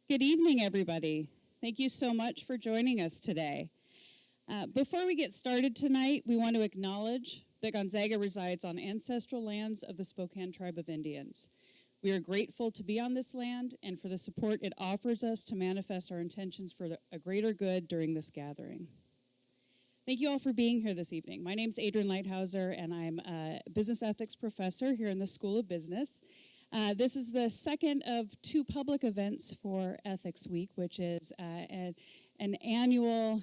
Good evening, everybody. Thank you so much for joining us today. Before we get started tonight, we want to acknowledge that Gonzaga resides on ancestral lands of the Spokane Tribe of Indians. We are grateful to be on this land and for the support it offers us to manifest our intentions for a greater good during this gathering. Thank you all for being here this evening. My name is Adrienne Lighthouser, and I'm a business ethics professor here in the School of Business. This is the second of two public events for Ethics Week, which is an annual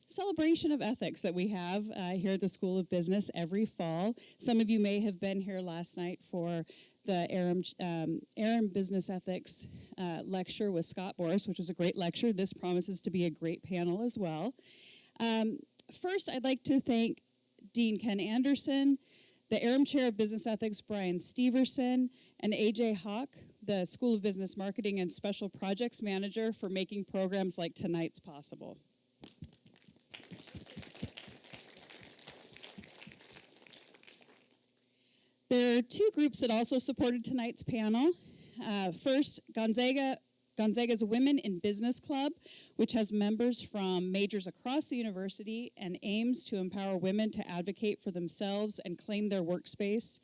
celebration of ethics that we have here at the School of Business every fall. Some of you may have been here last night for the Aram Business Ethics lecture with Scott Boris, which was a great lecture. This promises to be a great panel as well. First, I'd like to thank Dean Ken Anderson, the Aram Chair of Business Ethics, Brian Steverson, and AJ Hawk, the School of Business Marketing and Special Projects Manager, for making programs like tonight's possible. There are two groups that also supported tonight's panel. First, Gonzaga's Women in Business Club, which has members from majors across the university and aims to empower women to advocate for themselves and claim their workspace.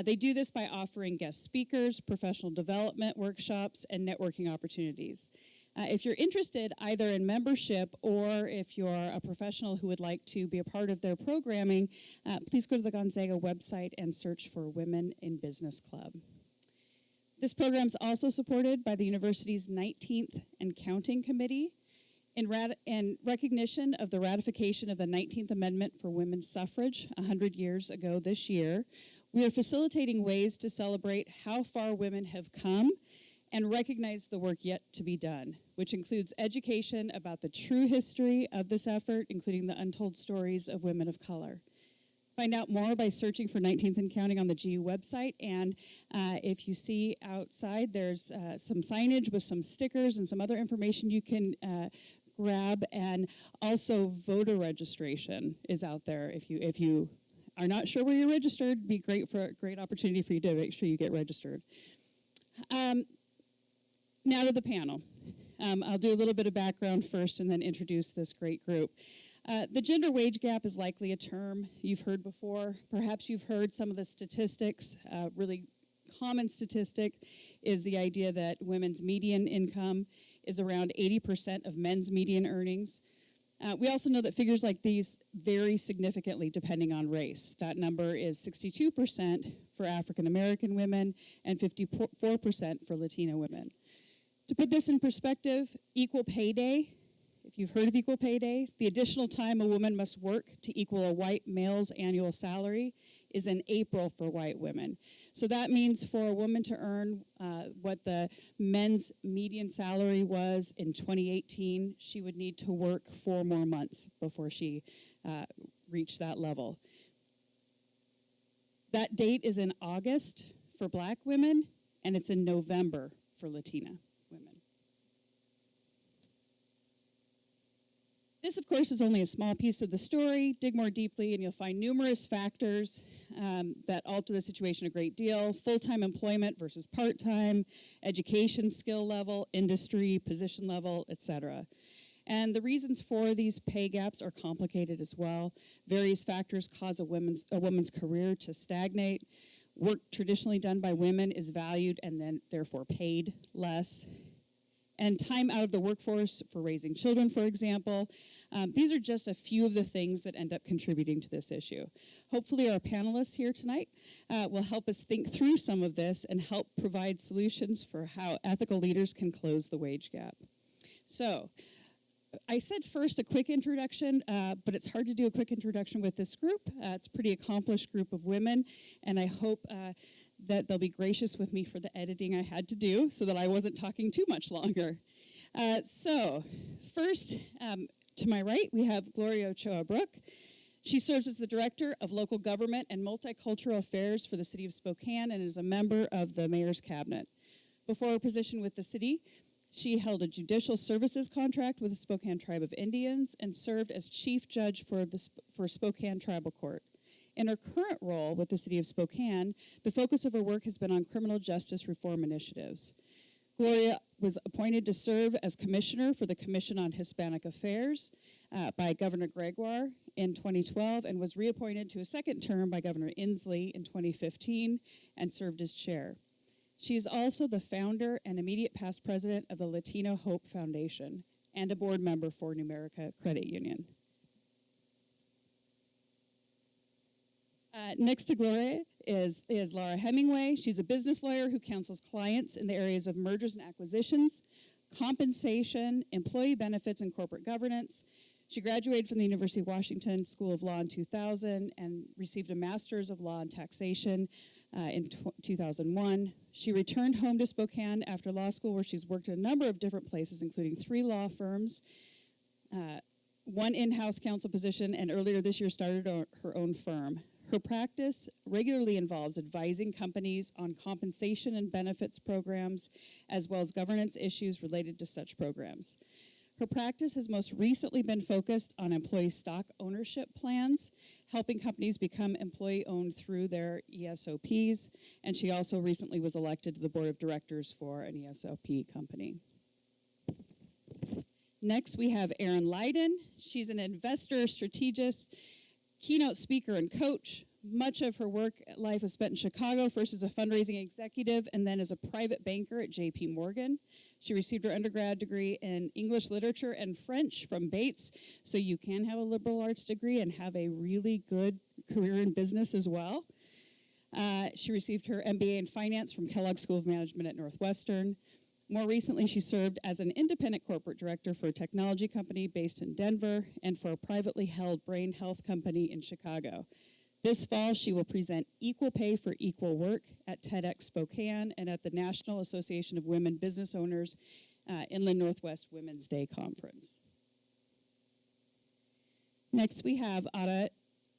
They do this by offering guest speakers, professional development workshops, and networking opportunities. If you're interested either in membership or if you're a professional who would like to be a part of their programming, please go to the Gonzaga website and search for Women in Business Club. This program is also supported by the university's 19th and Counting Committee. In recognition of the ratification of the 19th Amendment for women's suffrage 100 years ago this year, we are facilitating ways to celebrate how far women have come and recognize the work yet to be done, which includes education about the true history of this effort, including the untold stories of women of color. Find out more by searching for 19th and Counting on the GU website, and if you see outside, there's some signage with some stickers and some other information you can grab, and also voter registration is out there. If you are not sure where you're registered, it'd be great opportunity for you to make sure you get registered. Now to the panel. I'll do a little bit of background first and then introduce this great group. The gender wage gap is likely a term you've heard before. Perhaps you've heard some of the statistics. Really common statistic is the idea that women's median income is around 80% of men's median earnings. We also know that figures like these vary significantly depending on race. That number is 62% for African American women and 54% for Latina women. To put this in perspective, equal pay day, if you've heard of equal pay day, the additional time a woman must work to equal a white male's annual salary is in April for white women. So that means for a woman to earn what the men's median salary was in 2018, she would need to work 4 more months before she reached that level. That date is in August for black women, and it's in November for Latina women. This, of course, is only a small piece of the story. Dig more deeply, and you'll find numerous factors that alter the situation a great deal. Full-time employment versus part-time, education skill level, industry, position level, etc. And the reasons for these pay gaps are complicated as well. Various factors cause a woman's career to stagnate. Work traditionally done by women is valued and then therefore paid less. And time out of the workforce for raising children, for example. These are just a few of the things that end up contributing to this issue. Hopefully our panelists here tonight will help us think through some of this and help provide solutions for how ethical leaders can close the wage gap. So, I said first a quick introduction, but it's hard to do a quick introduction with this group. It's a pretty accomplished group of women, and I hope that they'll be gracious with me for the editing I had to do so that I wasn't talking too much longer. So, first, to my right, we have Gloria Ochoa-Brooke. She serves as the Director of Local Government and Multicultural Affairs for the City of Spokane and is a member of the Mayor's Cabinet. Before her position with the city, she held a judicial services contract with the Spokane Tribe of Indians and served as Chief Judge for Spokane Tribal Court. In her current role with the City of Spokane, the focus of her work has been on criminal justice reform initiatives. Gloria was appointed to serve as commissioner for the Commission on Hispanic Affairs by Governor Gregoire in 2012 and was reappointed to a second term by Governor Inslee in 2015 and served as chair. She is also the founder and immediate past president of the Latino Hope Foundation and a board member for Numerica Credit Union. Next to Gloria is Laura Hemingway. She's a business lawyer who counsels clients in the areas of mergers and acquisitions, compensation, employee benefits, and corporate governance. She graduated from the University of Washington School of Law in 2000 and received a Master's of Law in Taxation in 2001. She returned home to Spokane after law school, where she's worked in a number of different places, including 3 law firms, 1 in-house counsel position, and earlier this year started her own firm. Her practice regularly involves advising companies on compensation and benefits programs, as well as governance issues related to such programs. Her practice has most recently been focused on employee stock ownership plans, helping companies become employee-owned through their ESOPs, and she also recently was elected to the board of directors for an ESOP company. Next, we have Erin Leiden. She's an investor, strategist, keynote speaker, and coach. Much of her work life was spent in Chicago, first as a fundraising executive and then as a private banker at J.P. Morgan. She received her undergrad degree in English literature and French from Bates, so you can have a liberal arts degree and have a really good career in business as well. She received her MBA in finance from Kellogg School of Management at Northwestern. More recently, she served as an independent corporate director for a technology company based in Denver and for a privately held brain health company in Chicago. This fall, she will present Equal Pay for Equal Work at TEDx Spokane and at the National Association of Women Business Owners Inland Northwest Women's Day Conference. Next, we have Ada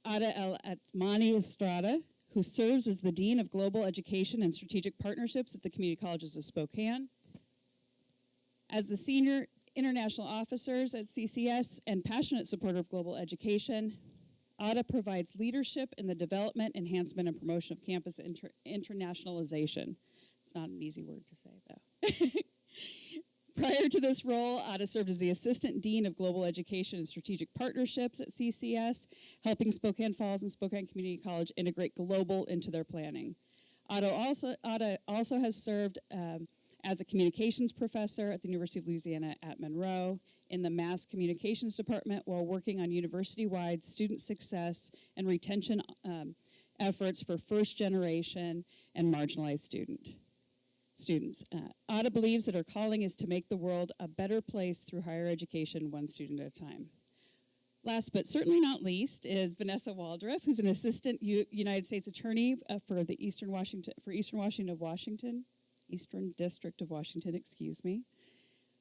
El-Atmani Estrada, who serves as the Dean of Global Education and Strategic Partnerships at the Community Colleges of Spokane. As the Senior International Officers at CCS and passionate supporter of global education, Ada provides leadership in the development, enhancement, and promotion of campus internationalization. It's not an easy word to say, though. Prior to this role, Ada served as the Assistant Dean of Global Education and Strategic Partnerships at CCS, helping Spokane Falls and Spokane Community College integrate global into their planning. Ada also has served as a communications professor at the University of Louisiana at Monroe in the Mass Communications Department while working on university-wide student success and retention efforts for first-generation and marginalized students. Ada believes that her calling is to make the world a better place through higher education, one student at a time. Last but certainly not least is Vanessa Waldrop, who's an assistant United States attorney for the Eastern District of Washington,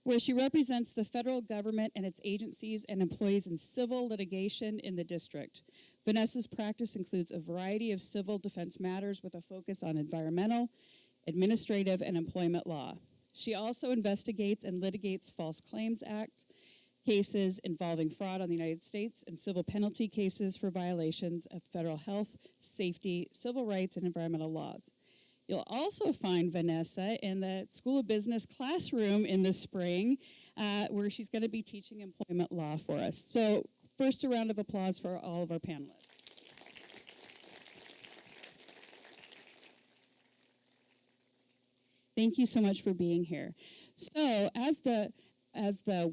where she represents the federal government and its agencies and employees in civil litigation in the district. Vanessa's practice includes a variety of civil defense matters with a focus on environmental, administrative, and employment law. She also investigates and litigates False Claims Act cases involving fraud on the United States and civil penalty cases for violations of federal health, safety, civil rights, and environmental laws. You'll also find Vanessa in the School of Business classroom in the spring, where she's going to be teaching employment law for us. So first, a round of applause for all of our panelists. Thank you so much for being here. So as the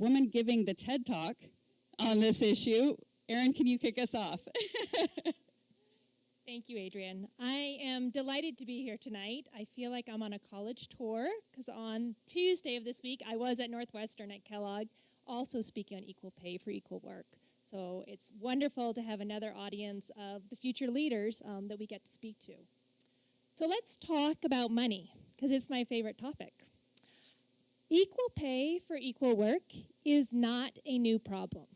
woman giving the TED Talk on this issue, Erin, can you kick us off? Thank you, Adrienne. I am delighted to be here tonight. I feel like I'm on a college tour because on Tuesday of this week, I was at Northwestern at Kellogg, also speaking on equal pay for equal work. So it's wonderful to have another audience of the future leaders that we get to speak to. So let's talk about money because it's my favorite topic. Equal pay for equal work is not a new problem.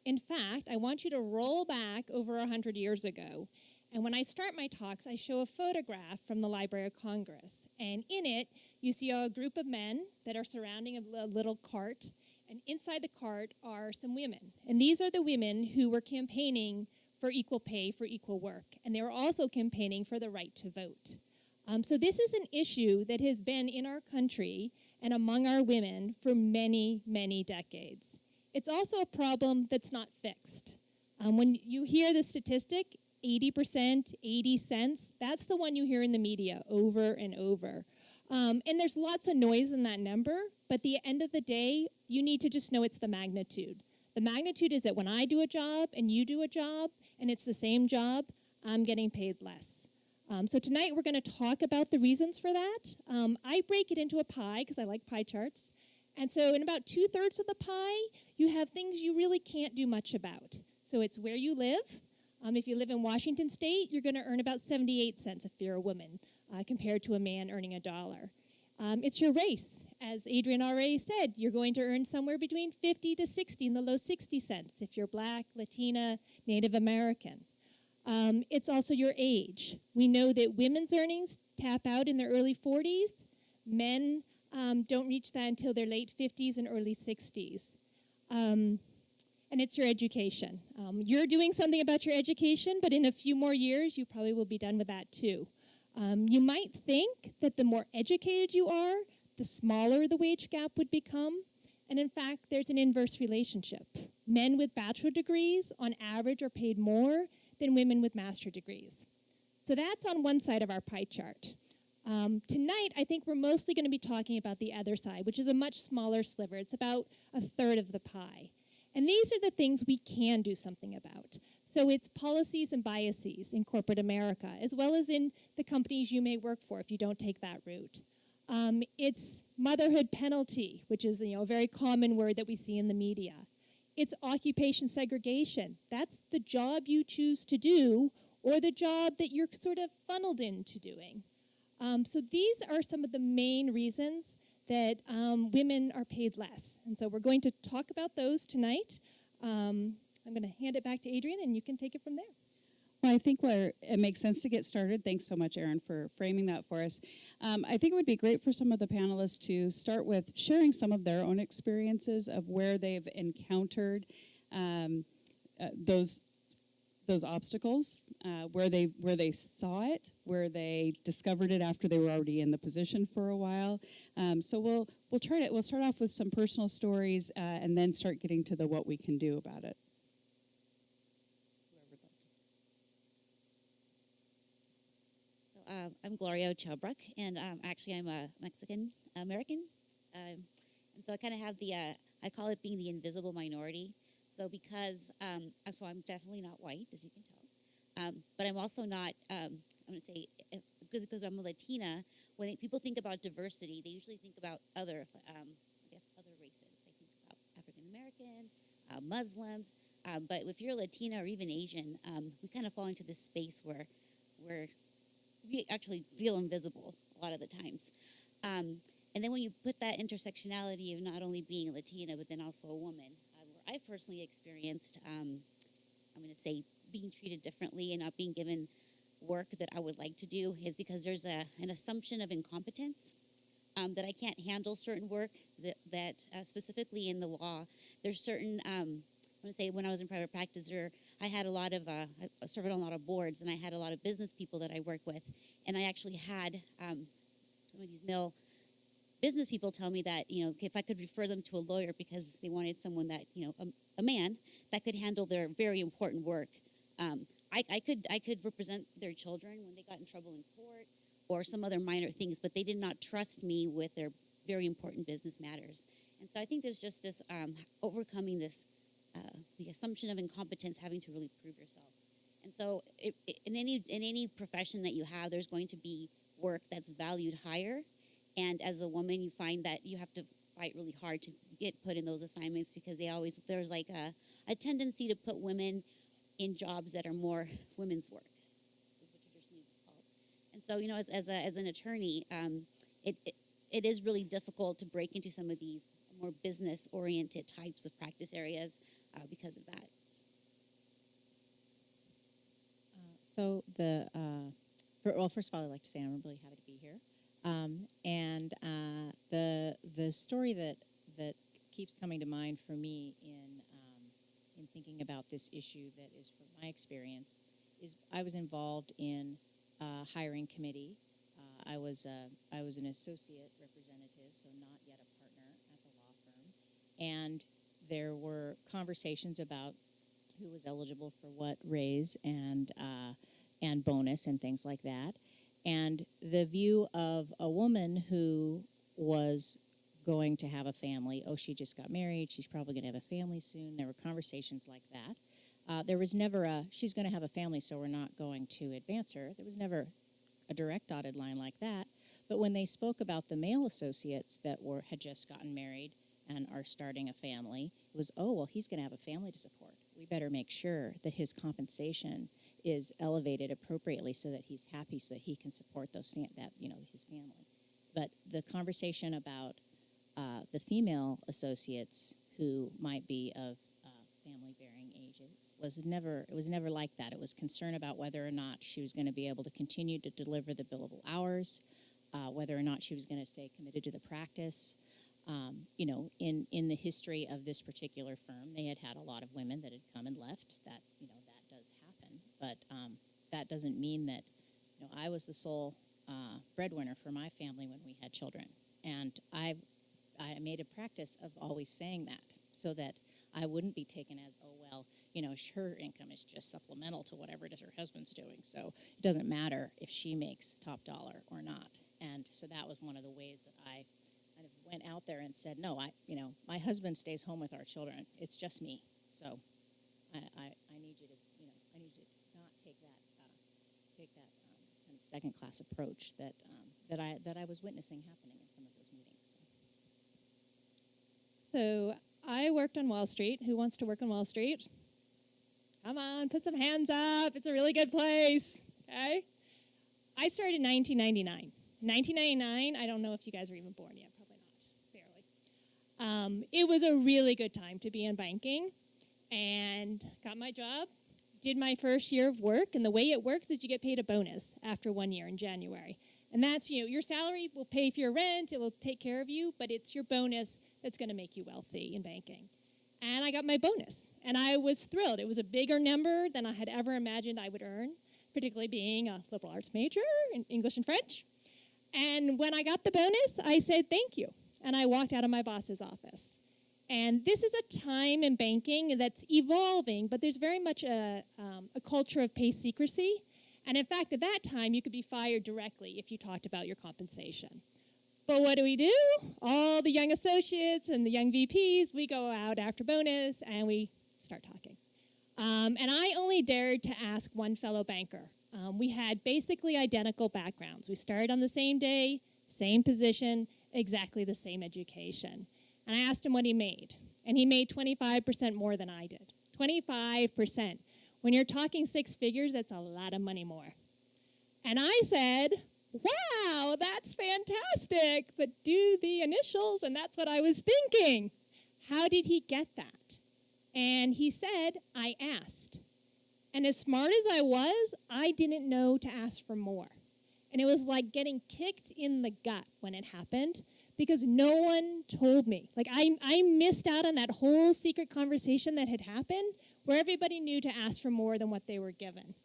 In fact, I want you to roll back over 100 years ago. And when I start my talks, I show a photograph from the Library of Congress. And in it, you see a group of men that are surrounding a little cart. And inside the cart are some women. And these are the women who were campaigning for equal pay for equal work. And they were also campaigning for the right to vote. So this is an issue that has been in our country and among our women for many, many decades. It's also a problem that's not fixed. When you hear the statistic, 80%, 80 cents, that's the one you hear in the media over and over. And there's lots of noise in that number, but at the end of the day, you need to just know it's the magnitude. The magnitude is that when I do a job and you do a job, and it's the same job, I'm getting paid less. So tonight we're going to talk about the reasons for that. I break it into a pie because I like pie charts. And so in about 2/3 of the pie, you have things you really can't do much about. So it's where you live. If you live in Washington State, you're going to earn about 78 cents if you're a woman, compared to a man earning $1. It's your race. As Adrian already said, you're going to earn somewhere between 50 to 60 in the low 60 cents if you're Black, Latina, Native American. It's also your age. We know that women's earnings tap out in their early 40s. Men don't reach that until their late 50s and early 60s. And it's your education. You're doing something about your education, but in a few more years, you probably will be done with that too. You might think that the more educated you are, the smaller the wage gap would become. And in fact, there's an inverse relationship. Men with bachelor degrees, on average, are paid more than women with master degrees. So that's on one side of our pie chart. Tonight, I think we're mostly going to be talking about the other side, which is a much smaller sliver. It's about 1/3 of the pie. And these are the things we can do something about. So it's policies and biases in corporate America, as well as in the companies you may work for if you don't take that route. It's motherhood penalty, which is a very common word that we see in the media. It's occupation segregation. That's the job you choose to do or the job that you're sort of funneled into doing. So these are some of the main reasons that women are paid less. And so we're going to talk about those tonight. I'm going to hand it back to Adrian, and you can take it from there. Well, I think where it makes sense to get started, thanks so much, Erin, for framing that for us. I think it would be great for some of the panelists to start with sharing some of their own experiences of where they've encountered those obstacles, where they saw it, where they discovered it after they were already in the position for a while. So we'll start off with some personal stories and then start getting to the what we can do about it. I'm Gloria Ochoa-Bruck, and actually I'm a Mexican-American. And so I kind of have I call it being the invisible minority. So so I'm definitely not white, as you can tell. But I'm also not, I'm going to say, because I'm a Latina, when people think about diversity, they usually think about other races. They think about African-American, Muslims. But if you're Latina or even Asian, we kind of fall into this space where we actually feel invisible a lot of the times. And then when you put that intersectionality of not only being a Latina, but then also a woman, where I've personally experienced, I'm going to say, being treated differently and not being given work that I would like to do is because there's an assumption of incompetence, that I can't handle certain work, that specifically in the law, there's certain, I'm going to say when I was in private practice, I had a lot of, I served on a lot of boards, and I had a lot of business people that I work with, and I actually had some of these male business people tell me that, if I could refer them to a lawyer because they wanted someone that, a man that could handle their very important work. I could represent their children when they got in trouble in court or some other minor things, but they did not trust me with their very important business matters. And so I think there's just this overcoming this, the assumption of incompetence, having to really prove yourself. And so in any profession that you have, there's going to be work that's valued higher. And as a woman, you find that you have to fight really hard to get put in those assignments because there's like a tendency to put women in jobs that are more women's work, is what traditionally it's called. And so, as an attorney, it is really difficult to break into some of these more business-oriented types of practice areas because of that. First of all, I'd like to say I'm really happy to be here. And the story that keeps coming to mind for me in thinking about this issue that is from my experience is I was involved in a hiring committee. I was an associate representative, so not yet a and there were conversations about who was eligible for what raise and bonus and things like that. And the view of a woman who was going to have a family, oh, she just got married, she's probably going to have a family soon. There were conversations like that. There was never a, she's going to have a family, so we're not going to advance her. There was never a direct dotted line like that. But when they spoke about the male associates that had just gotten married and are starting a family, it was, oh, well, he's going to have a family to support. We better make sure that his compensation is elevated appropriately so that he's happy, so that he can support his family. But the conversation about the female associates who might be of family-bearing ages was never like that. It was concern about whether or not she was going to be able to continue to deliver the billable hours, whether or not she was going to stay committed to the practice. In the history of this particular firm, they had a lot of women that had come and left. That does happen, but that doesn't mean that I was the sole breadwinner for my family when we had children, and I made a practice of always saying that so that I wouldn't be taken as, oh well, her income is just supplemental to whatever it is her husband's doing, so it doesn't matter if she makes top dollar or not. And so that was one of the ways that I kind of went out there and said, no, my husband stays home with our children. It's just me. So I need you to, I need you to not take that kind of second class approach that I was witnessing happening in some of those meetings. So I worked on Wall Street. Who wants to work on Wall Street? Come on, put some hands up. It's a really good place. Okay? I started in 1999. 1999, I don't know if you guys were even born yet. Probably not, barely. It was a really good time to be in banking, and got my job, did my first year of work, and the way it works is you get paid a bonus after 1 year in January. And that's, your salary will pay for your rent, it will take care of you, but it's your bonus that's going to make you wealthy in banking. And I got my bonus, and I was thrilled. It was a bigger number than I had ever imagined I would earn, particularly being a liberal arts major in English and French. And when I got the bonus, I said thank you, and I walked out of my boss's office. And this is a time in banking that's evolving, but there's very much a culture of pay secrecy. And in fact, at that time, you could be fired directly if you talked about your compensation. But what do? All the young associates and the young VPs, we go out after bonus and we start talking. And I only dared to ask one fellow banker. We had basically identical backgrounds. We started on the same day, same position, exactly the same education. And I asked him what he made. And he made 25% more than I did. 25%. When you're talking six figures, that's a lot of money more. And I said, wow, that's fantastic, but do the initials, and that's what I was thinking. How did he get that? And he said, I asked. And as smart as I was, I didn't know to ask for more. And it was like getting kicked in the gut when it happened because no one told me. Like I missed out on that whole secret conversation that had happened where everybody knew to ask for more than what they were given.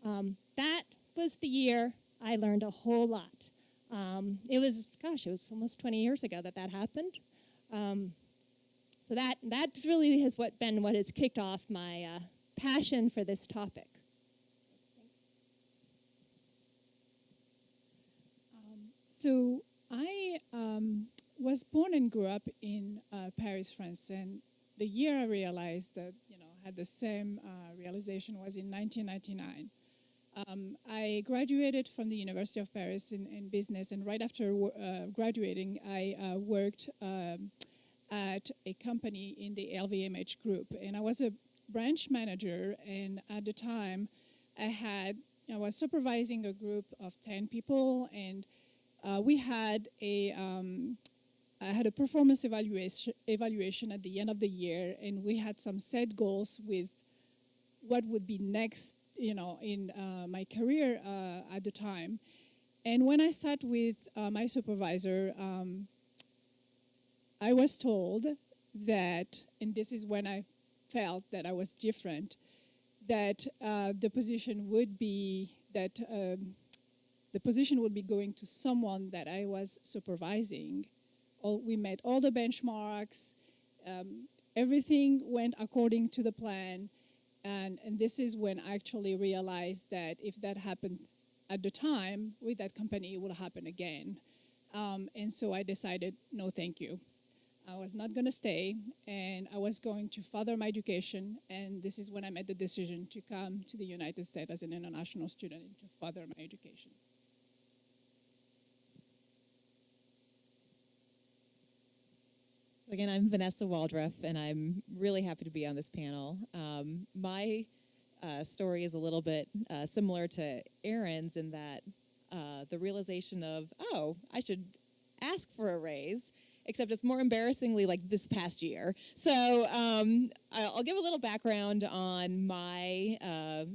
That was the year I learned a whole lot. It was almost 20 years ago that happened. So that really has been what has kicked off my passion for this topic. So I was born and grew up in Paris, France, and the year I realized that, had the same realization was in 1999. I graduated from the University of Paris in business, and right after graduating, I worked at a company in the LVMH group, and I was a branch manager, and at the time, I was supervising a group of 10 people, and I had a performance evaluation at the end of the year, and we had some set goals with what would be next, in my career at the time. And when I sat with my supervisor, I was told that, and this is when I felt that I was different, that the position would be going to someone that I was supervising. We met all the benchmarks, everything went according to the plan. And this is when I actually realized that if that happened at the time with that company, it will happen again. And so I decided, no, thank you. I was not going to stay, and I was going to further my education. And this is when I made the decision to come to the United States as an international student and to further my education. So again, I'm Vanessa Waldruff, and I'm really happy to be on this panel. My story is a little bit similar to Erin's in that the realization of, oh, I should ask for a raise, except it's more embarrassingly like this past year. So I'll give a little background on my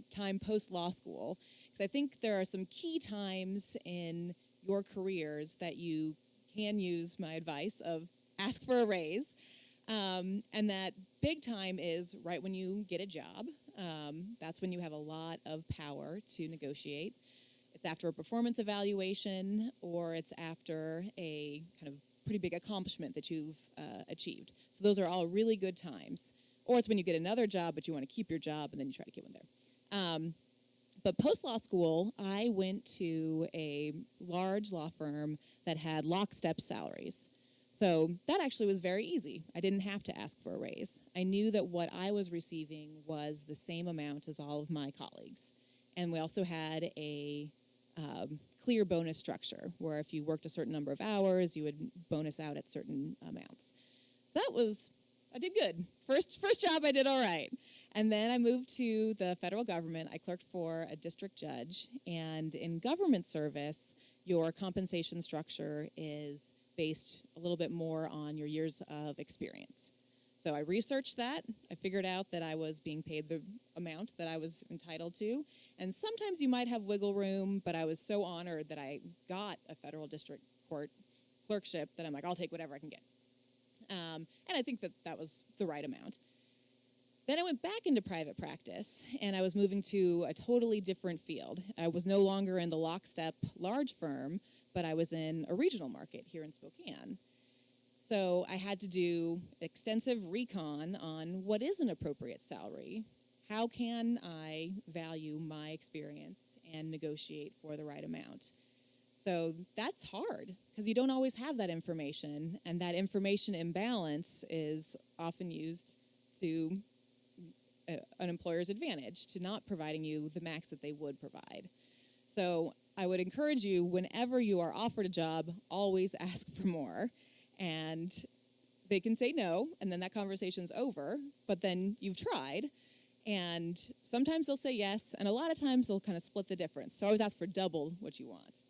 time post-law school, because I think there are some key times in your careers that you can use my advice of ask for a raise. And that big time is right when you get a job. That's when you have a lot of power to negotiate. It's after a performance evaluation, or it's after a kind of pretty big accomplishment that you've achieved. So those are all really good times. Or it's when you get another job, but you want to keep your job, and then you try to get one there. But post-law school, I went to a large law firm that had lockstep salaries. So that actually was very easy. I didn't have to ask for a raise. I knew that what I was receiving was the same amount as all of my colleagues. And we also had a clear bonus structure, where if you worked a certain number of hours, you would bonus out at certain amounts. So I did good. First job, I did all right. And then I moved to the federal government. I clerked for a district judge. And in government service, your compensation structure is based a little bit more on your years of experience. So I researched that. I figured out that I was being paid the amount that I was entitled to. And sometimes you might have wiggle room, but I was so honored that I got a federal district court clerkship that I'm like, I'll take whatever I can get. And I think that was the right amount. Then I went back into private practice, and I was moving to a totally different field. I was no longer in the lockstep large firm, but I was in a regional market here in Spokane. So I had to do extensive recon on what is an appropriate salary. How can I value my experience and negotiate for the right amount? So that's hard, because you don't always have that information, and that information imbalance is often used to an employer's advantage, to not providing you the max that they would provide. So I would encourage you, whenever you are offered a job, always ask for more. And they can say no, and then that conversation's over, but then you've tried. And sometimes they'll say yes, and a lot of times they'll kind of split the difference. So I always ask for double what you want.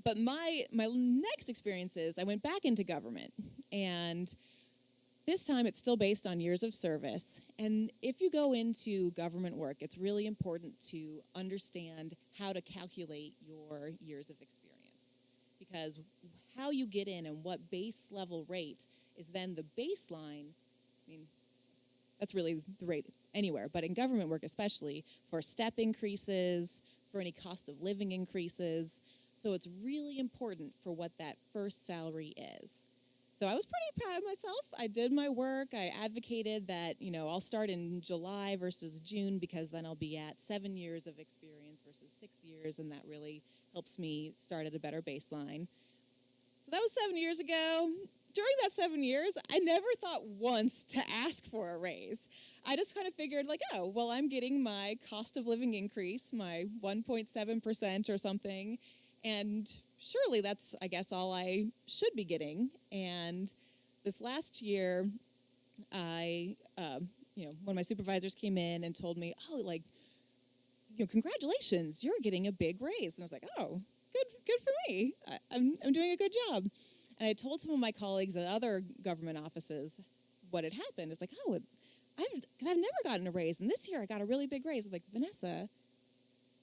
But my next experience is I went back into government, and this time it's still based on years of service. And if you go into government work, it's really important to understand how to calculate your years of experience, because how you get in and what base level rate is then the baseline. I mean, that's really the rate anywhere, but in government work especially, for step increases, for any cost of living increases. So it's really important for what that first salary is. So I was pretty proud of myself. I did my work. I advocated that, I'll start in July versus June, because then I'll be at 7 years of experience versus 6 years, and that really helps me start at a better baseline. So that was 7 years ago. During that 7 years, I never thought once to ask for a raise. I just kind of figured I'm getting my cost of living increase, my 1.7% or something, and surely that's, I guess, all I should be getting. And this last year, one of my supervisors came in and told me, congratulations, you're getting a big raise. And I was like, oh, good for me. I'm doing a good job. And I told some of my colleagues at other government offices what had happened. It's like, because I've never gotten a raise, and this year I got a really big raise. I was like, Vanessa,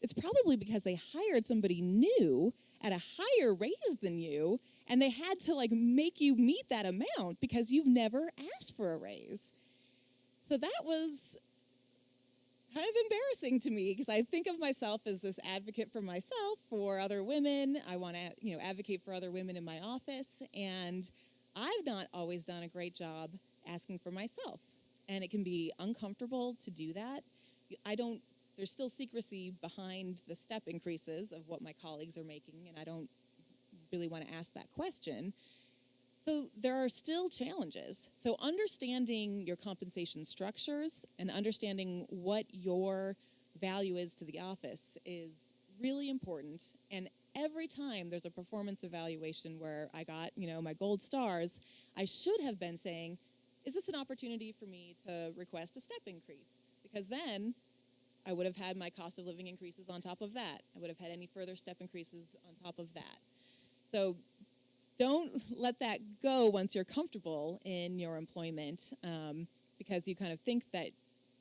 it's probably because they hired somebody new at a higher raise than you, and they had to make you meet that amount because you've never asked for a raise. So that was kind of embarrassing to me, because I think of myself as this advocate for myself, for other women. I want to, advocate for other women in my office, and I've not always done a great job asking for myself. And it can be uncomfortable to do that. There's still secrecy behind the step increases of what my colleagues are making, and I don't really want to ask that question. So there are still challenges. So understanding your compensation structures and understanding what your value is to the office is really important. And every time there's a performance evaluation where I got, my gold stars, I should have been saying, is this an opportunity for me to request a step increase? Because then I would have had my cost of living increases on top of that. I would have had any further step increases on top of that. So don't let that go once you're comfortable in your employment, because you kind of think that,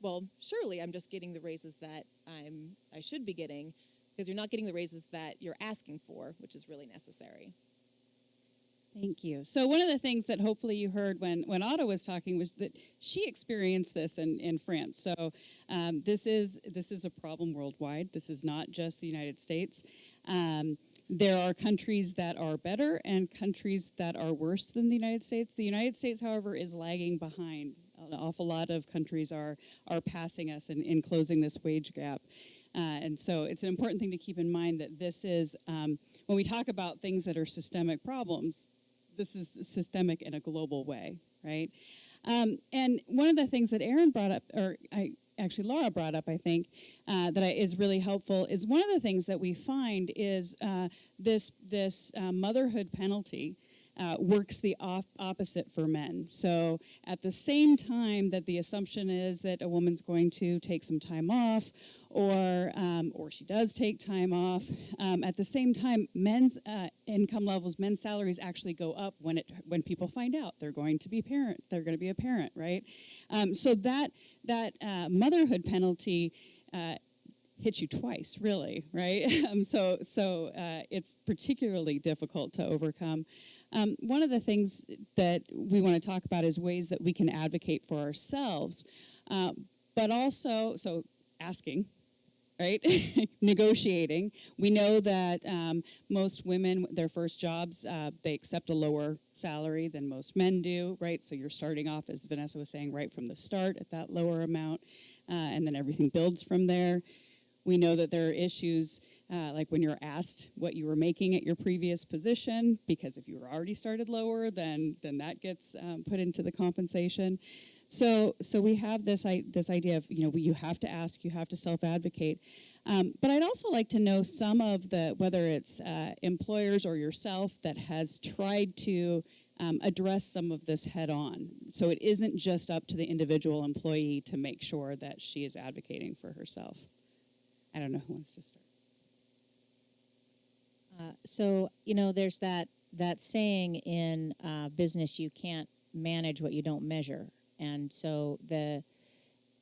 well, surely I'm just getting the raises that I should be getting, because you're not getting the raises that you're asking for, which is really necessary. Thank you. So one of the things that hopefully you heard when Otto was talking was that she experienced this in France. So this is a problem worldwide. This is not just the United States. There are countries that are better and countries that are worse than the United States. The United States, however, is lagging behind. An awful lot of countries are passing us in closing this wage gap. And so it's an important thing to keep in mind that this is, when we talk about things that are systemic problems, this is systemic in a global way, right? And one of the things that Erin brought up, Laura brought up, I think, is really helpful, is one of the things that we find is this motherhood penalty works the opposite for men. So at the same time that the assumption is that a woman's going to take some time off, or she does take time off, at the same time, men's income levels, men's salaries actually go up when people find out they're going to be a parent, right? So that motherhood penalty hits you twice, really, right? So it's particularly difficult to overcome. One of the things that we want to talk about is ways that we can advocate for ourselves, but also, so asking, right? Negotiating. We know that most women, their first jobs, they accept a lower salary than most men do, right? So you're starting off, as Vanessa was saying, right from the start at that lower amount, and then everything builds from there. We know that there are issues like when you're asked what you were making at your previous position, because if you were already started lower, then that gets put into the compensation. So we have this idea of, you have to ask, you have to self-advocate. But I'd also like to know some of whether it's employers or yourself that has tried to address some of this head on. So it isn't just up to the individual employee to make sure that she is advocating for herself. I don't know who wants to start. So there's that saying in business: you can't manage what you don't measure. And so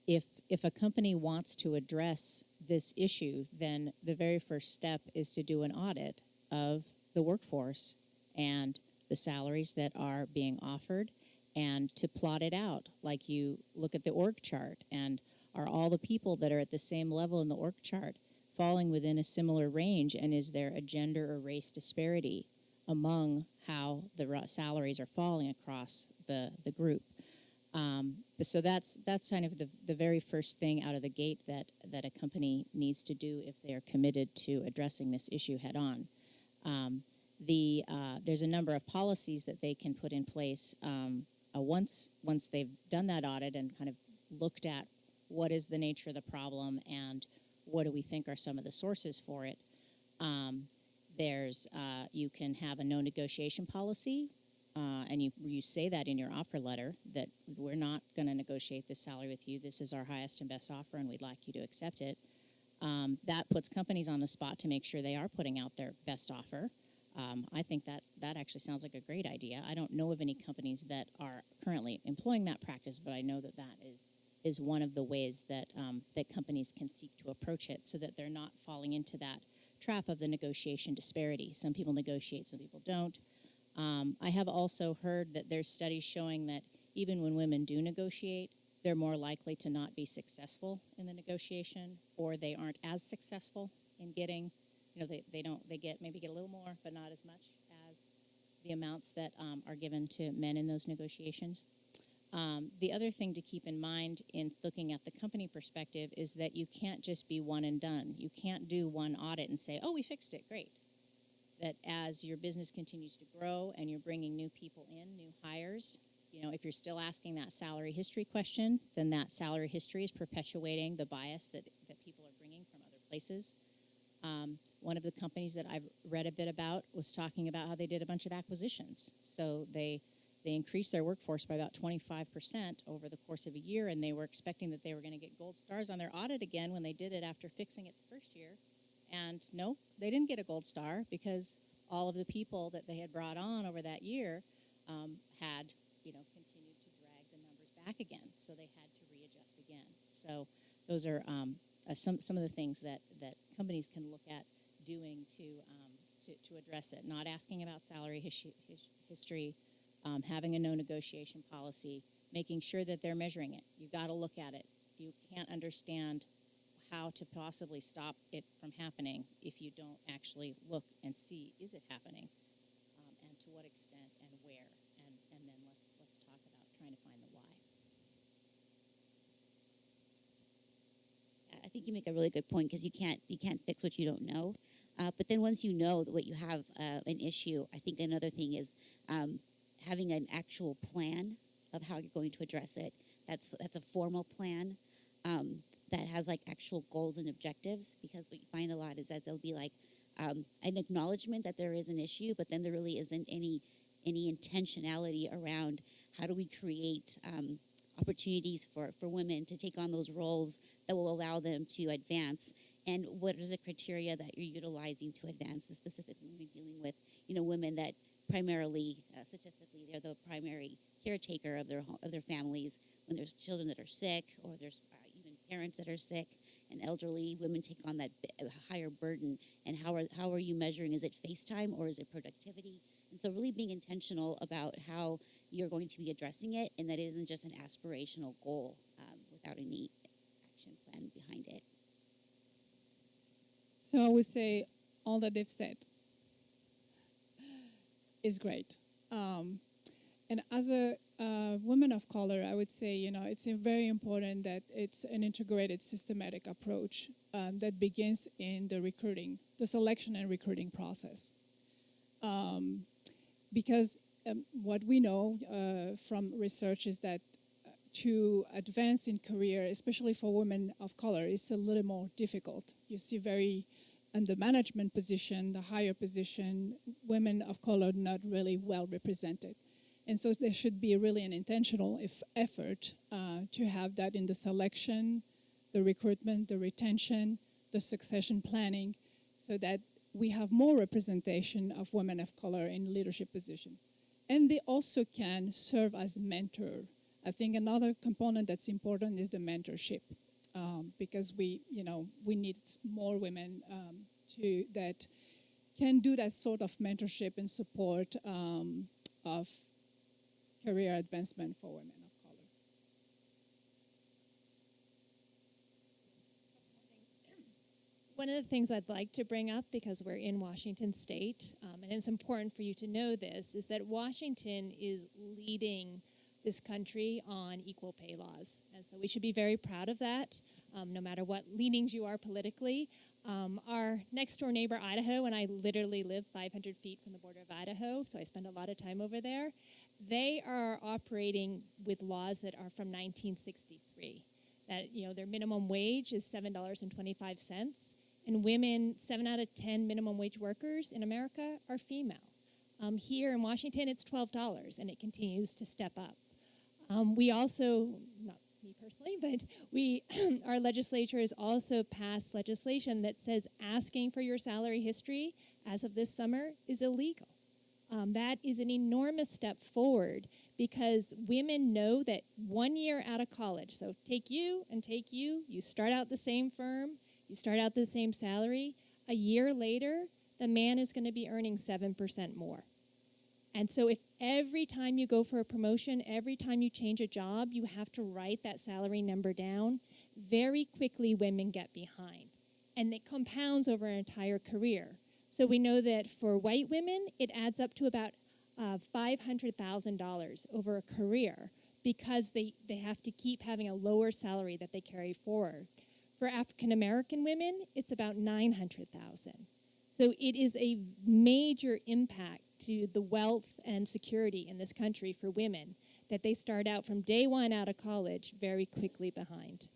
if a company wants to address this issue, then the very first step is to do an audit of the workforce and the salaries that are being offered, and to plot it out. Like, you look at the org chart, and are all the people that are at the same level in the org chart falling within a similar range, and is there a gender or race disparity among how the salaries are falling across the group? So that's kind of the very first thing out of the gate that a company needs to do if they are committed to addressing this issue head on. There's a number of policies that they can put in place once they've done that audit and kind of looked at what is the nature of the problem and what do we think are some of the sources for it. You can have a no negotiation policy, and you say that in your offer letter, that we're not going to negotiate this salary with you. This is our highest and best offer, and we'd like you to accept it. That puts companies on the spot to make sure they are putting out their best offer. I think that actually sounds like a great idea. I don't know of any companies that are currently employing that practice, but I know that is one of the ways that companies can seek to approach it, so that they're not falling into that trap of the negotiation disparity. Some people negotiate, some people don't. I have also heard that there's studies showing that even when women do negotiate, they're more likely to not be successful in the negotiation, or they aren't as successful in getting, they get a little more, but not as much the amounts that are given to men in those negotiations. The other thing to keep in mind in looking at the company perspective is that you can't just be one and done. You can't do one audit and say, oh, we fixed it, great. That as your business continues to grow and you're bringing new people in, new hires, you know, if you're still asking that salary history question, then that salary history is perpetuating the bias that people are bringing from other places. One of the companies that I've read a bit about was talking about how they did a bunch of acquisitions. So they increased their workforce by about 25% over the course of a year, and they were expecting that they were going to get gold stars on their audit again when they did it after fixing it the first year. And no, they didn't get a gold star because all of the people that they had brought on over that year had, you know, continued to drag the numbers back again. So they had to readjust again. So those are some of the things that companies can look at doing to address it. Not asking about salary history, having a no negotiation policy, making sure that they're measuring it. You've got to look at it. You can't understand how to possibly stop it from happening if you don't actually look and see, is it happening, and to what extent and where, and then let's talk about trying to find the why. I think you make a really good point because you can't fix what you don't know. But then once you know that what you have an issue, I think another thing is having an actual plan of how you're going to address it. That's a formal plan that has like actual goals and objectives. Because what you find a lot is that there'll be like an acknowledgement that there is an issue, but then there really isn't any intentionality around how do we create opportunities for women to take on those roles that will allow them to advance, and what is the criteria that you're utilizing to advance. Specifically, when you're dealing with, you know, women that primarily, statistically, they're the primary caretaker of their families when there's children that are sick, or there's even parents that are sick and elderly. Women take on that higher burden. And how are you measuring? Is it face time or is it productivity? And so really being intentional about how you're going to be addressing it, and that it isn't just an aspirational goal without any action plan behind it. So I would say all that they've said is great. And as a woman of color, I would say, you know, it's very important that it's an integrated, systematic approach that begins in the selection and recruiting process. Because what we know from research is that to advance in career, especially for women of color, is a little more difficult. You see in the management position, the higher position, women of color not really well represented. And so there should be really an intentional effort to have that in the selection, the recruitment, the retention, the succession planning, so that we have more representation of women of color in leadership position. And they also can serve as mentor. I think another component that's important is the mentorship, because we need more women that can do that sort of mentorship and support of career advancement for women of color. One of the things I'd like to bring up, because we're in Washington State, and it's important for you to know this, is that Washington is leading this country on equal pay laws. And so we should be very proud of that, no matter what leanings you are politically. Our next door neighbor, Idaho, and I literally live 500 feet from the border of Idaho, so I spend a lot of time over there. They are operating with laws that are from 1963. That, you know, their minimum wage is $7.25, and women, 7 out of 10 minimum wage workers in America are female. Here in Washington, it's $12, and it continues to step up. We also, not me personally, but our legislature has also passed legislation that says asking for your salary history as of this summer is illegal. That is an enormous step forward, because women know that 1 year out of college, so take you, you start out the same firm, you start out the same salary. A year later, the man is going to be earning 7% more. And so if every time you go for a promotion, every time you change a job, you have to write that salary number down, very quickly women get behind. And it compounds over an entire career. So we know that for white women, it adds up to about $500,000 over a career because they have to keep having a lower salary that they carry forward. For African American women, it's about $900,000. So it is a major impact to the wealth and security in this country for women that they start out from day one out of college very quickly behind.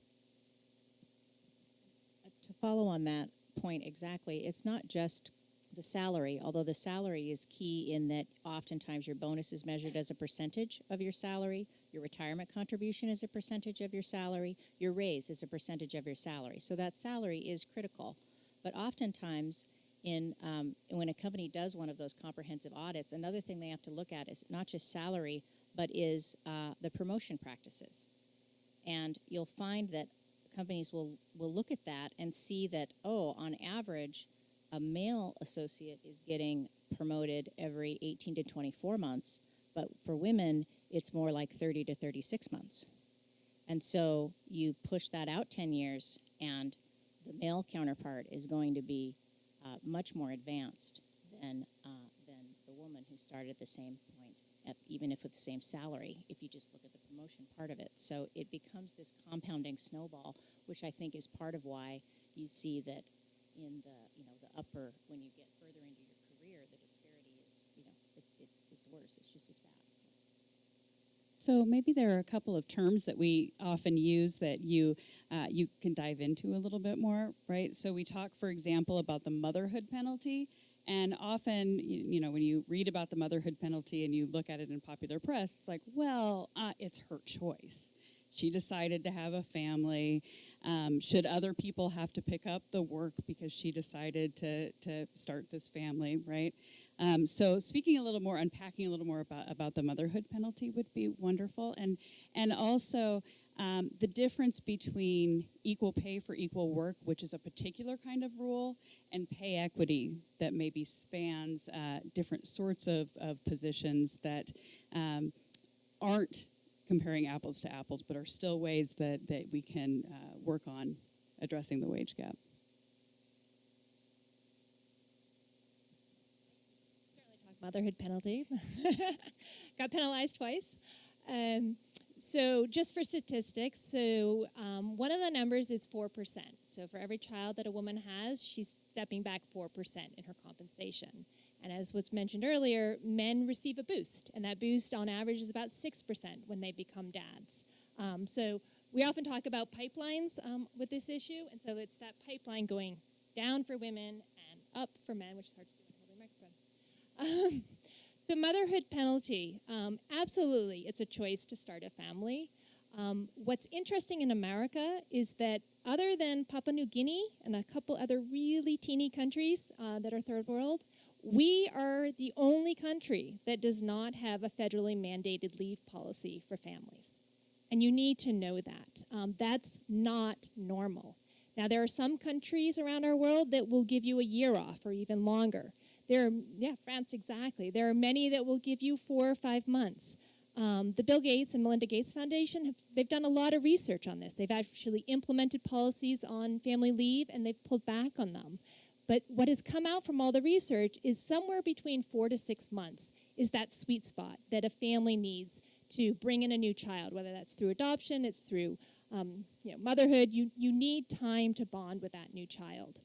To follow on that point exactly, it's not just the salary, although the salary is key in that oftentimes your bonus is measured as a percentage of your salary, your retirement contribution is a percentage of your salary, your raise is a percentage of your salary. So that salary is critical. But oftentimes, when a company does one of those comprehensive audits, another thing they have to look at is not just salary, but is the promotion practices. And you'll find that companies will look at that and see that, on average, a male associate is getting promoted every 18 to 24 months, but for women, it's more like 30 to 36 months. And so you push that out 10 years, and the male counterpart is going to be much more advanced than the woman who started at the same point, even if with the same salary, if you just look at the promotion part of it. So it becomes this compounding snowball, which I think is part of why you see that in the upper, when you get further into your career, the disparity is, it's worse. It's just as bad. So maybe there are a couple of terms that we often use that you can dive into a little bit more, right? So we talk, for example, about the motherhood penalty. And often, when you read about the motherhood penalty and you look at it in popular press, it's like, well, it's her choice. She decided to have a family. Should other people have to pick up the work because she decided to start this family, right? So speaking a little more, unpacking a little more about the motherhood penalty would be wonderful. And also the difference between equal pay for equal work, which is a particular kind of rule, and pay equity that maybe spans different sorts of positions that aren't comparing apples to apples, but are still ways that we can work on addressing the wage gap. Certainly talk motherhood penalty. Got penalized twice. So just for statistics, one of the numbers is 4%. So for every child that a woman has, she's stepping back 4% in her compensation. And as was mentioned earlier, men receive a boost, and that boost on average is about 6% when they become dads. So we often talk about pipelines with this issue, and so it's that pipeline going down for women and up for men, which is hard to do in a microphone. So motherhood penalty, absolutely, it's a choice to start a family. What's interesting in America is that other than Papua New Guinea and a couple other really teeny countries that are third world, we are the only country that does not have a federally mandated leave policy for families. And you need to know that. That's not normal. Now, there are some countries around our world that will give you a year off or even longer. France, exactly. There are many that will give you 4 or 5 months. The Bill Gates and Melinda Gates Foundation, they've done a lot of research on this. They've actually implemented policies on family leave, and they've pulled back on them. But what has come out from all the research is somewhere between 4 to 6 months is that sweet spot that a family needs to bring in a new child, whether that's through adoption, it's through motherhood. You need time to bond with that new child.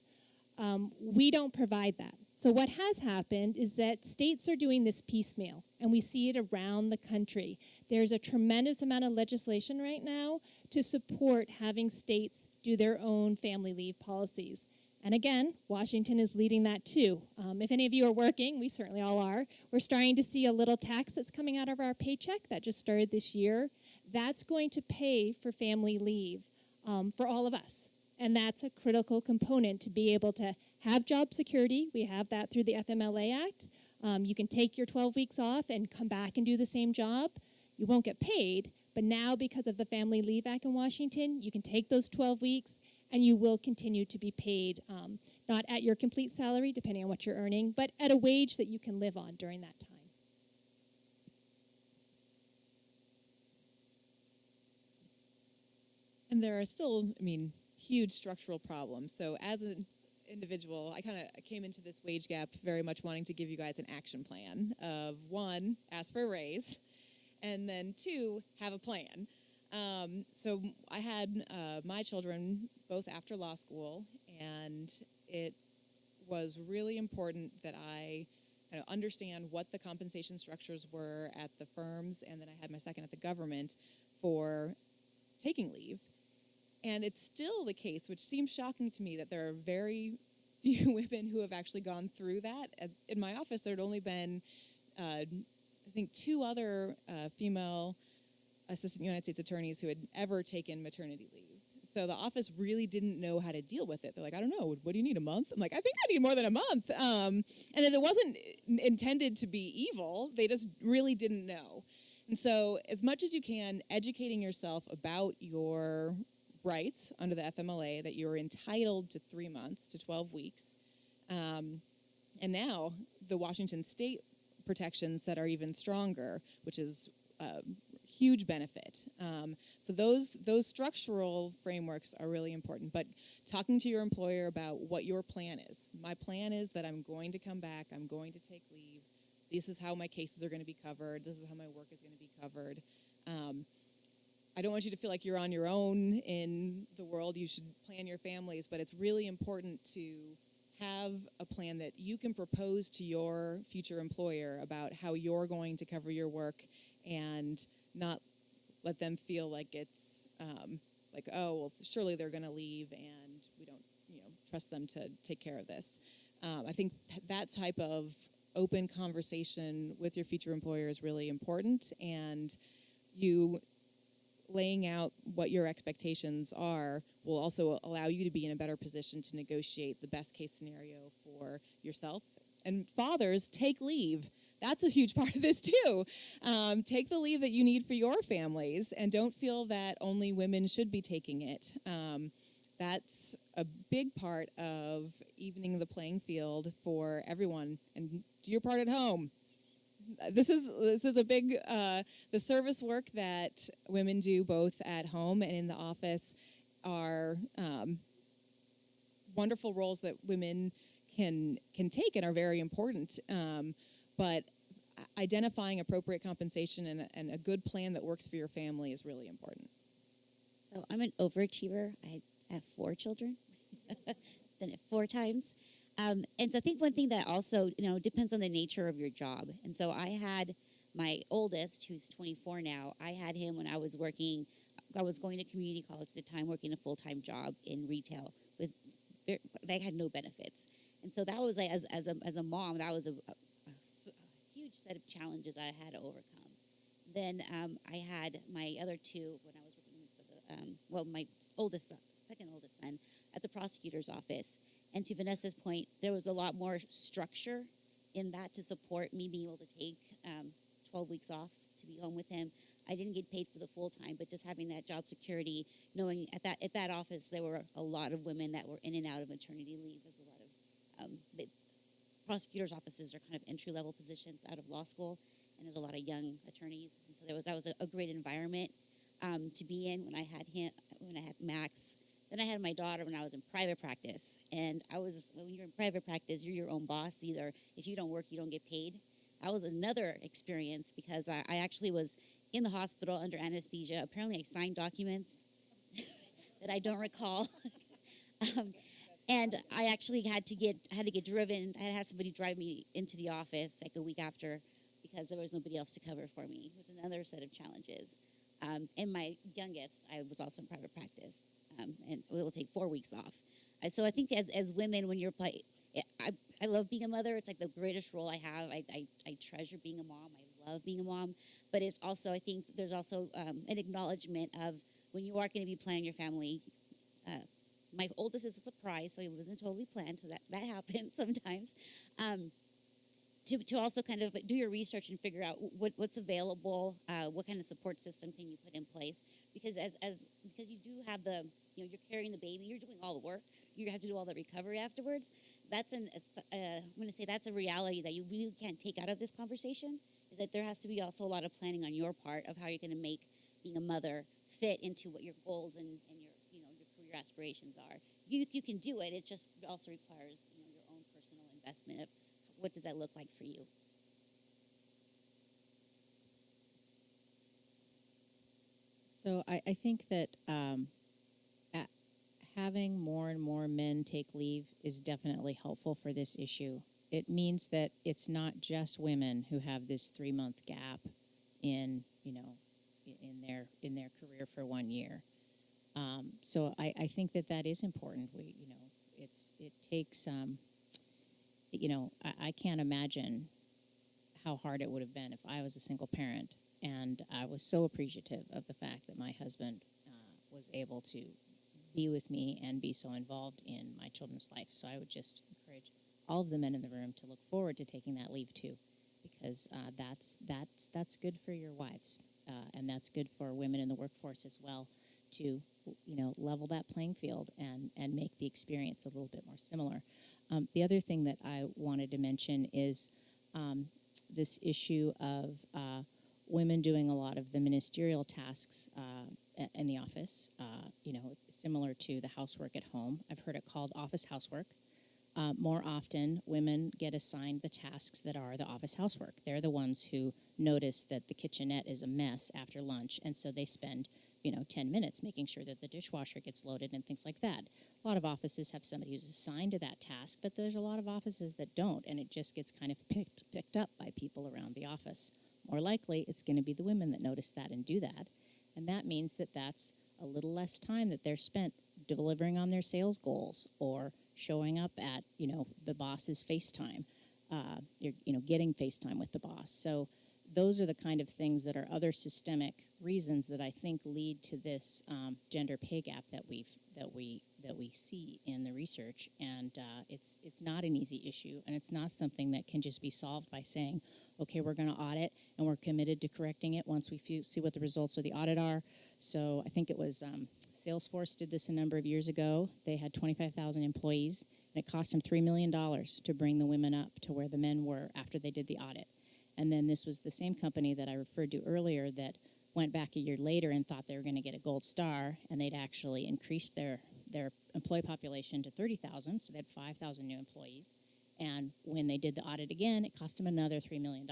We don't provide that. So what has happened is that states are doing this piecemeal, and we see it around the country. There's a tremendous amount of legislation right now to support having states do their own family leave policies. And again, Washington is leading that too. If any of you are working, we certainly all are, we're starting to see a little tax that's coming out of our paycheck that just started this year. That's going to pay for family leave for all of us. And that's a critical component to be able to have job security. We have that through the FMLA Act. You can take your 12 weeks off and come back and do the same job. You won't get paid, but now because of the Family Leave Act in Washington, you can take those 12 weeks and you will continue to be paid, not at your complete salary, depending on what you're earning, but at a wage that you can live on during that time. And there are still, huge structural problems. So individual, I kind of came into this wage gap very much wanting to give you guys an action plan of one, ask for a raise, and then two, have a plan. So I had my children both after law school, and it was really important that I kind of understand what the compensation structures were at the firms, and then I had my second at the government for taking leave. And it's still the case, which seems shocking to me, that there are very few women who have actually gone through that. In my office, there had only been, I think, 2 other female assistant United States attorneys who had ever taken maternity leave. So the office really didn't know how to deal with it. They're like, I don't know, what do you need, a month? I'm like, I think I need more than a month. And then it wasn't intended to be evil. They just really didn't know. And so as much as you can, educating yourself about your rights under the FMLA, that you're entitled to 3 months to 12 weeks. And now the Washington state protections that are even stronger, which is a huge benefit. So those structural frameworks are really important. But talking to your employer about what your plan is. My plan is that I'm going to come back. I'm going to take leave. This is how my cases are going to be covered. This is how my work is going to be covered. I don't want you to feel like you're on your own in the world. You should plan your families, but it's really important to have a plan that you can propose to your future employer about how you're going to cover your work, and not let them feel like it's like, oh, well, surely they're going to leave and we don't, trust them to take care of this. I think that type of open conversation with your future employer is really important, and you laying out what your expectations are will also allow you to be in a better position to negotiate the best case scenario for yourself. And fathers, take leave. That's a huge part of this too. Take the leave that you need for your families, and don't feel that only women should be taking it. That's a big part of evening the playing field for everyone. And do your part at home. This is a big, the service work that women do both at home and in the office are wonderful roles that women can take and are very important. But identifying appropriate compensation and a good plan that works for your family is really important. So I'm an overachiever. I have 4 children. Done it 4 times. And so I think one thing that also, depends on the nature of your job. And so I had my oldest, who's 24 now, I had him when I was going to community college at the time, working a full-time job in retail they had no benefits. And so that was like, as a mom, that was a huge set of challenges I had to overcome. Then I had my other 2 when I was working for my second oldest son at the prosecutor's office. And to Vanessa's point, there was a lot more structure in that to support me being able to take 12 weeks off to be home with him. I didn't get paid for the full time, but just having that job security, knowing at that office there were a lot of women that were in and out of maternity leave. There's a lot of the prosecutors' offices are kind of entry level positions out of law school, and there's a lot of young attorneys, and so that was a great environment to be in when I had Max. Then I had my daughter when I was in private practice. And when you're in private practice, you're your own boss. Either if you don't work, you don't get paid. That was another experience because I actually was in the hospital under anesthesia. Apparently I signed documents that I don't recall. And I actually had to get driven. I had to have somebody drive me into the office like a week after because there was nobody else to cover for me. It was another set of challenges. And my youngest, I was also in private practice. And it will take 4 weeks off. So I think as women, when you're I love being a mother. It's like the greatest role I have. I treasure being a mom. I love being a mom. But it's also, I think there's also an acknowledgement of when you are going to be planning your family. My oldest is a surprise, so it wasn't totally planned. So that happens sometimes. To also kind of do your research and figure out what's available, what kind of support system can you put in place, because because you do have you're carrying the baby, you're doing all the work, you have to do all the recovery afterwards. I'm going to say that's a reality that you really can't take out of this conversation, is that there has to be also a lot of planning on your part of how you're going to make being a mother fit into what your goals and your career aspirations are. you can do it. It just also requires your own personal investment of what does that look like for you. So I think that having more and more men take leave is definitely helpful for this issue. It means that it's not just women who have this 3-month gap in in their career for 1 year. So I think that is important. It takes I can't imagine how hard it would have been if I was a single parent, and I was so appreciative of the fact that my husband was able to be with me and be so involved in my children's life. So I would just encourage all of the men in the room to look forward to taking that leave too, because that's good for your wives, and that's good for women in the workforce as well, to level that playing field and make the experience a little bit more similar. The other thing that I wanted to mention is this issue of women doing a lot of the ministerial tasks in the office, similar to the housework at home. I've heard it called office housework. More often, women get assigned the tasks that are the office housework. They're the ones who notice that the kitchenette is a mess after lunch, and so they spend 10 minutes making sure that the dishwasher gets loaded and things like that. A lot of offices have somebody who's assigned to that task, but there's a lot of offices that don't, and it just gets kind of picked up by people around the office. More likely, it's going to be the women that notice that and do that, and that means that that's a little less time that they're spent delivering on their sales goals or showing up at the boss's FaceTime, getting FaceTime with the boss. So those are the kind of things that are other systemic reasons that I think lead to this gender pay gap that we see in the research, and it's not an easy issue, and it's not something that can just be solved by saying, okay, we're going to audit and we're committed to correcting it once we see what the results of the audit are. So I think it was Salesforce did this a number of years ago. They had 25,000 employees, and it cost them $3 million to bring the women up to where the men were after they did the audit. And then this was the same company that I referred to earlier that went back a year later and thought they were going to get a gold star, and they'd actually increased their employee population to 30,000, so they had 5,000 new employees. And when they did the audit again, it cost them another $3 million.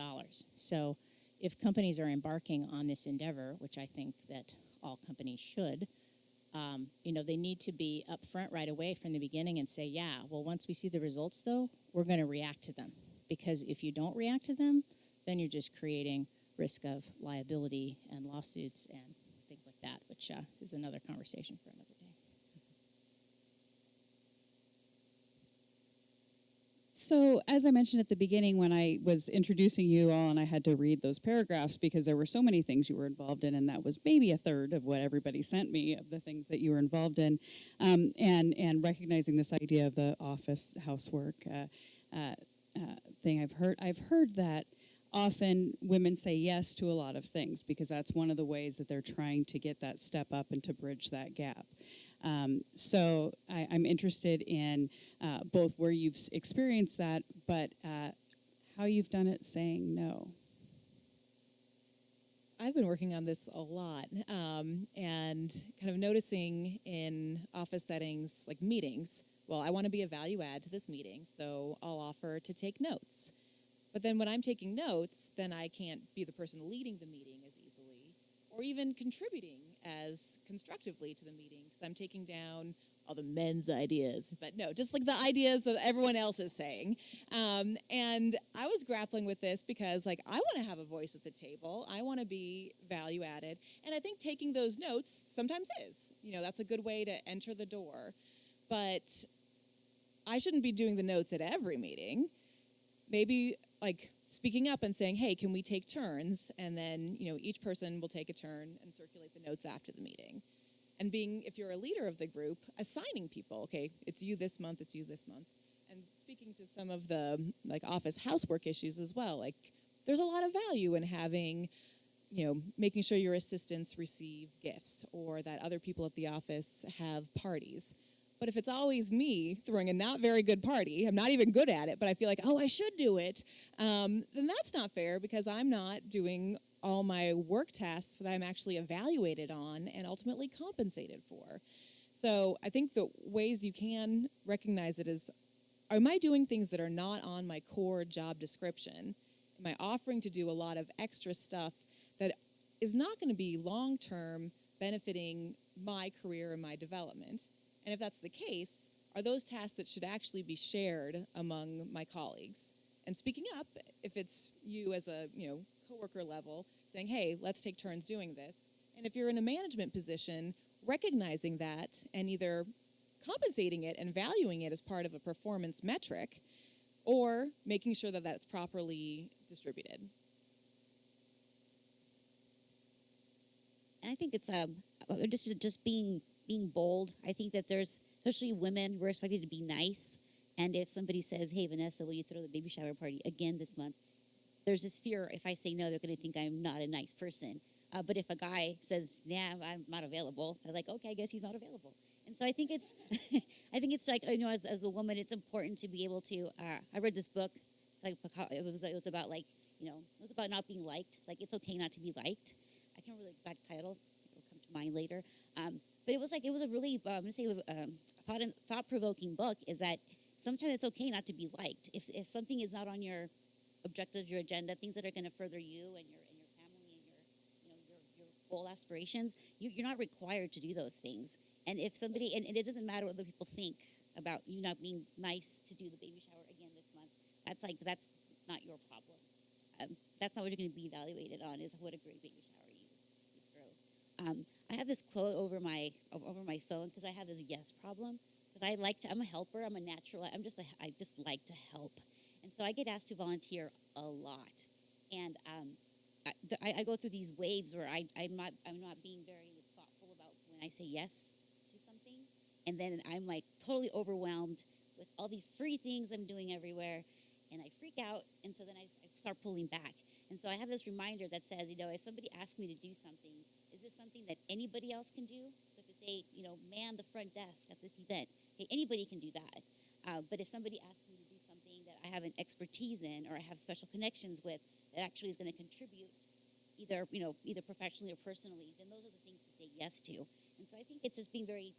So if companies are embarking on this endeavor, which I think that all companies should, they need to be upfront right away from the beginning and say, yeah, well, once we see the results, though, we're going to react to them. Because if you don't react to them, then you're just creating risk of liability and lawsuits and things like that, which is another conversation for another day. So, as I mentioned at the beginning when I was introducing you all, and I had to read those paragraphs because there were so many things you were involved in, and that was maybe a third of what everybody sent me of the things that you were involved in, and recognizing this idea of the office housework thing. I've heard that often women say yes to a lot of things because that's one of the ways that they're trying to get that step up and to bridge that gap. So I'm interested in both where you've experienced that, but how you've done it saying no. I've been working on this a lot, and kind of noticing in office settings like meetings, well, I want to be a value add to this meeting, so I'll offer to take notes. But then when I'm taking notes, then I can't be the person leading the meeting as easily or even contributing as constructively to the meeting because I'm taking down all the men's ideas. But no, just like the ideas that everyone else is saying. And I was grappling with this because I want to have a voice at the table. I want to be value added. And I think taking those notes sometimes is. That's a good way to enter the door. But I shouldn't be doing the notes at every meeting. Maybe speaking up and saying, hey, can we take turns? And then, each person will take a turn and circulate the notes after the meeting. And if you're a leader of the group, assigning people, okay, it's you this month, it's you this month. And speaking to some of the office housework issues as well, there's a lot of value in having, making sure your assistants receive gifts or that other people at the office have parties. But if it's always me throwing a not very good party, I'm not even good at it, but I feel like, oh, I should do it, then that's not fair because I'm not doing all my work tasks that I'm actually evaluated on and ultimately compensated for. So I think the ways you can recognize it is, am I doing things that are not on my core job description? Am I offering to do a lot of extra stuff that is not going to be long-term benefiting my career and my development? And if that's the case, are those tasks that should actually be shared among my colleagues? And speaking up, if it's you as a coworker level, saying, hey, let's take turns doing this. And if you're in a management position, recognizing that and either compensating it and valuing it as part of a performance metric, or making sure that that's properly distributed. And I think it's just being bold. I think that there's, especially women, we're expected to be nice. And if somebody says, hey, Vanessa, will you throw the baby shower party again this month? There's this fear, if I say no, they're going to think I'm not a nice person. But if a guy says, nah, I'm not available, they're like, okay, I guess he's not available. And so I think it's, I think it's like, as a woman, it's important to be able to, I read this book, it's like, it was about like, it was about not being liked. Like, it's okay not to be liked. I can't remember the exact title. It'll come to mind later. But it was a really, I'm going to say, thought-provoking book, is that sometimes it's okay not to be liked. If something is not on your objectives, your agenda, things that are going to further you and your family and your goal aspirations, you're not required to do those things. And if somebody, and it doesn't matter what other people think about you not being nice to do the baby shower again this month, that's not your problem. That's not what you're going to be evaluated on, is what a great baby shower you throw. I have this quote over my phone because I have this yes problem. Because I'm a helper. I'm a natural. I just like to help, and so I get asked to volunteer a lot, and I go through these waves where I'm not being very thoughtful about when I say yes to something, and then I'm like totally overwhelmed with all these free things I'm doing everywhere, and I freak out, and so then I start pulling back, and so I have this reminder that says, if somebody asks me to do something, is this something that anybody else can do? So if you say, man the front desk at this event, hey, anybody can do that. But if somebody asks me to do something that I have an expertise in, or I have special connections with, that actually is going to contribute either professionally or personally, then those are the things to say yes to. And so I think it's just being very,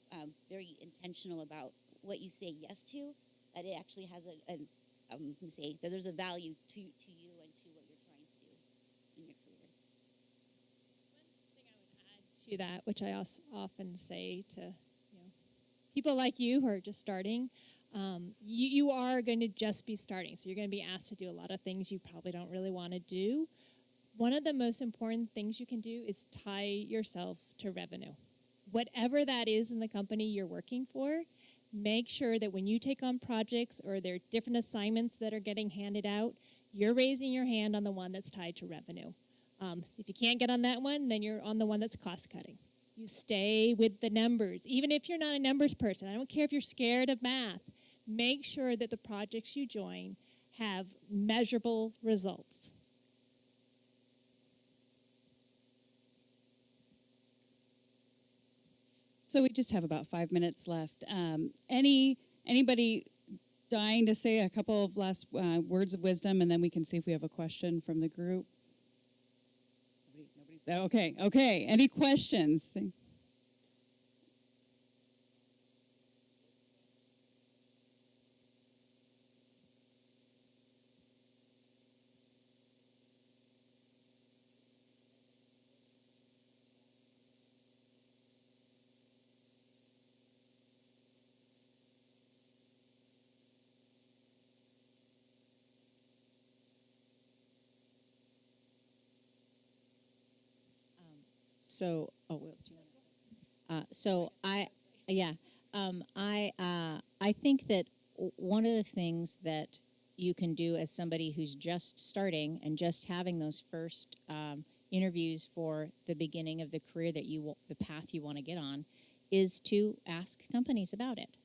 very intentional about what you say yes to, that it actually has that there's a value to you and to what you're trying to do in your career. One thing I would add to that, which I also often say to people like you who are just starting, you are going to just be starting. So you're going to be asked to do a lot of things you probably don't really want to do. One of the most important things you can do is tie yourself to revenue. Whatever that is in the company you're working for, make sure that when you take on projects or there are different assignments that are getting handed out, you're raising your hand on the one that's tied to revenue. If you can't get on that one, then you're on the one that's cost cutting. You stay with the numbers. Even if you're not a numbers person, I don't care if you're scared of math, make sure that the projects you join have measurable results. So we just have about 5 minutes left. Anybody dying to say a couple of last words of wisdom, and then we can see if we have a question from the group? Nobody's okay. Any questions? So, do you want to? I think that one of the things that you can do as somebody who's just starting and just having those first interviews for the beginning of the career that the path you want to get on, is to ask companies about it.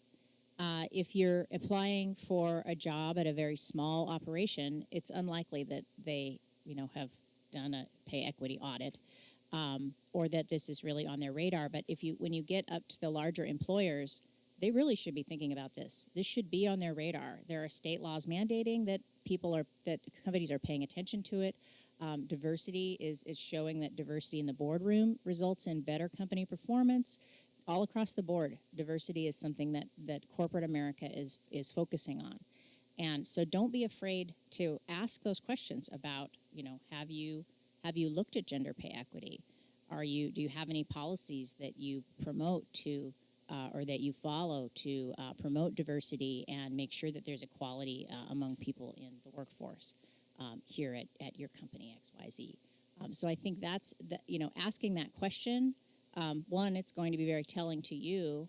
If you're applying for a job at a very small operation, it's unlikely that they, have done a pay equity audit. Or that this is really on their radar. But when you get up to the larger employers, they really should be thinking about this. This should be on their radar. There are state laws mandating that companies are paying attention to it. Diversity is showing that diversity in the boardroom results in better company performance. all across the board, diversity is something that corporate America is focusing on. And so don't be afraid to ask those questions about, have you looked at gender pay equity? Do you have any policies that you promote to or that you follow to promote diversity and make sure that there's equality among people in the workforce here at your company XYZ? So I think asking that question, one, it's going to be very telling to you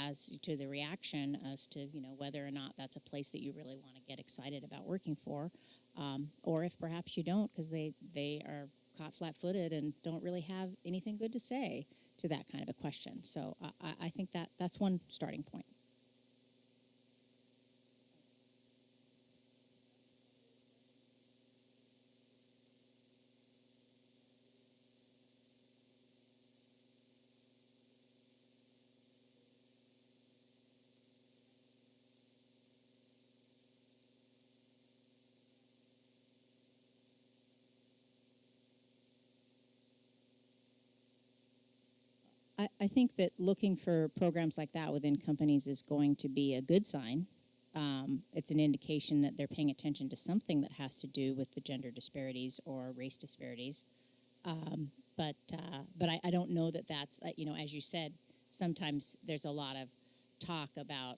as to the reaction as to whether or not that's a place that you really want to get excited about working for, or if perhaps you don't because they are caught flat-footed and don't really have anything good to say to that kind of a question. So I think that's one starting point. I think that looking for programs like that within companies is going to be a good sign. It's an indication that they're paying attention to something that has to do with the gender disparities or race disparities. But I don't know that that's, as you said, sometimes there's a lot of talk about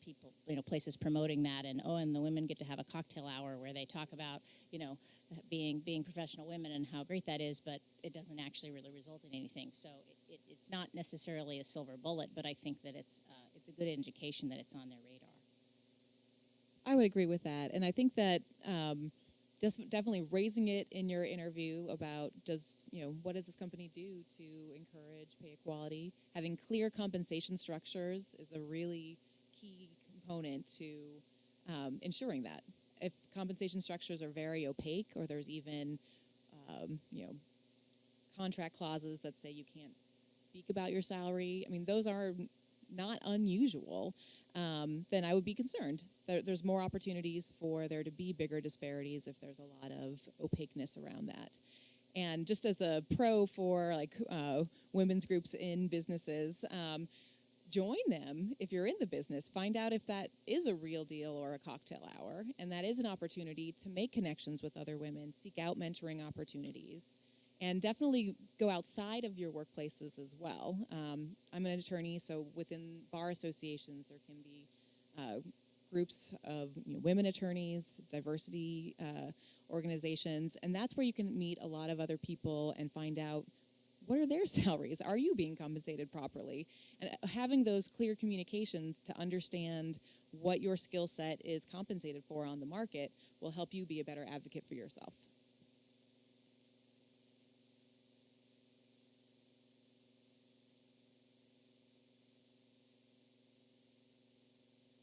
people, places promoting that, and the women get to have a cocktail hour where they talk about, being professional women and how great that is, but it doesn't actually really result in anything. So it's not necessarily a silver bullet, but I think that it's a good indication that it's on their radar. I would agree with that, and I think that just definitely raising it in your interview about what does this company do to encourage pay equality? Having clear compensation structures is a really key component to ensuring that. If compensation structures are very opaque, or there's even contract clauses that say you can't speak about your salary, those are not unusual, then I would be concerned. There's more opportunities for there to be bigger disparities if there's a lot of opaqueness around that. And just as a pro for women's groups in businesses, join them if you're in the business. Find out if that is a real deal or a cocktail hour, and that is an opportunity to make connections with other women, seek out mentoring opportunities, and definitely go outside of your workplaces as well. I'm an attorney, so within bar associations there can be groups of women attorneys, diversity organizations, and that's where you can meet a lot of other people and find out what are their salaries? Are you being compensated properly? And having those clear communications to understand what your skill set is compensated for on the market will help you be a better advocate for yourself.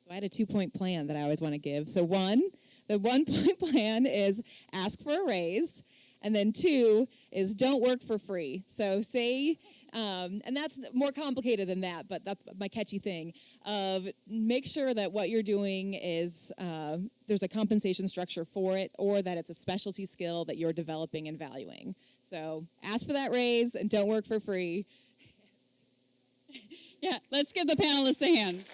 So I had a 2-point plan that I always want to give. So the 1-point plan is ask for a raise. And then 2 is don't work for free. So say, and that's more complicated than that, but that's my catchy thing, of make sure that what you're doing is there's a compensation structure for it, or that it's a specialty skill that you're developing and valuing. So ask for that raise and don't work for free. Yeah, let's give the panelists a hand.